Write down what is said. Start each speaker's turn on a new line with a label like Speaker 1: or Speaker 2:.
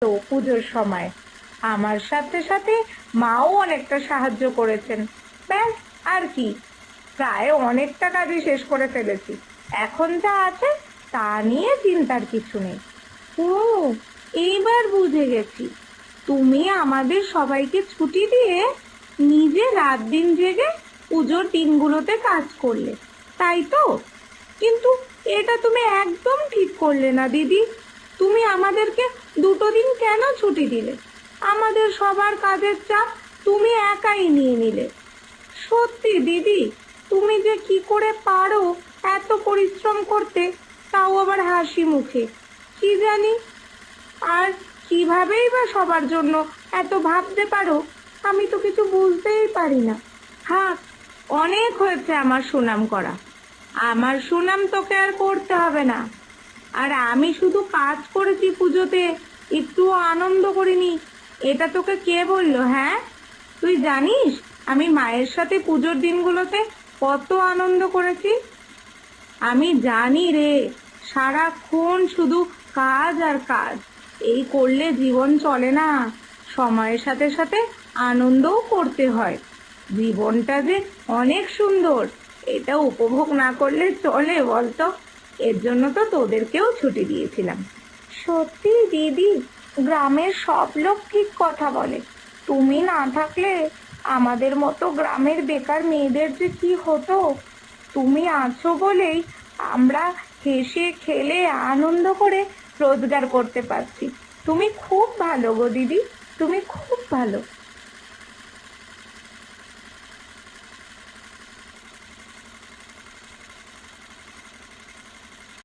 Speaker 1: তো পুজোর সময় আমার সাথে সাথে মাও অনেকটা সাহায্য করেছেন। ব্যাস, আর কি, প্রায় অনেকটা কাজই শেষ করে ফেলেছি। এখন যা আছে তা নিয়ে চিন্তার কিছু নেই। ও, এইবার বুঝে গেছি, তুমি আমাদের সবাইকে ছুটি দিয়ে নিজে রাত দিন জেগে পুজোর দিনগুলোতে কাজ করলে, তাই তো? কিন্তু এটা তুমি একদম ঠিক করলে না দিদি। তুমি আমাদেরকে দুটো দিন কেন ছুটি দিলে? আমাদের সবার কাজের চাপ তুমি একাই নিয়ে নিলে। সত্যি দিদি, তুমি যে কি করে পারো এত পরিশ্রম করতে, তাও আবার হাসি মুখে, কি জানি। আর কিভাবেই বা সবার জন্য এত ভাবতে পারো, আমি তো কিছু বুঝতেই পারি না। থাক, অনেক হয়েছে আমার সুনাম করা। আমার সুনাম তোকে আর করতে হবে না। আর আমি শুধু কাজ করেছি পুজোতে, একটুও আনন্দ করিনি, এটা তোকে কে বললো? হ্যাঁ, তুই জানিস আমি মায়ের সাথে পুজোর দিনগুলোতে কত আনন্দ করেছি? আমি জানি রে, সারাক্ষণ শুধু কাজ আর কাজ, এই করলে জীবন চলে না। সময়ের সাথে সাথে আনন্দও করতে হয়। জীবনটা যে অনেক সুন্দর, এটা উপভোগ না করলে চলে বলতো? এর জন্য তো তোদেরকেও ছুটি দিয়েছিলাম। সত্যি দিদি, গ্রামের সব লোক ঠিক কথা বলে। তুমি না থাকলে আমাদের মতো গ্রামের বেকার মেয়েদের যে কি হতো। তুমি আছো বলেই আমরা হেসে খেলে আনন্দ করে রোজগার করতে পারছি। তুমি খুব ভালো গো দিদি, তুমি খুব ভালো।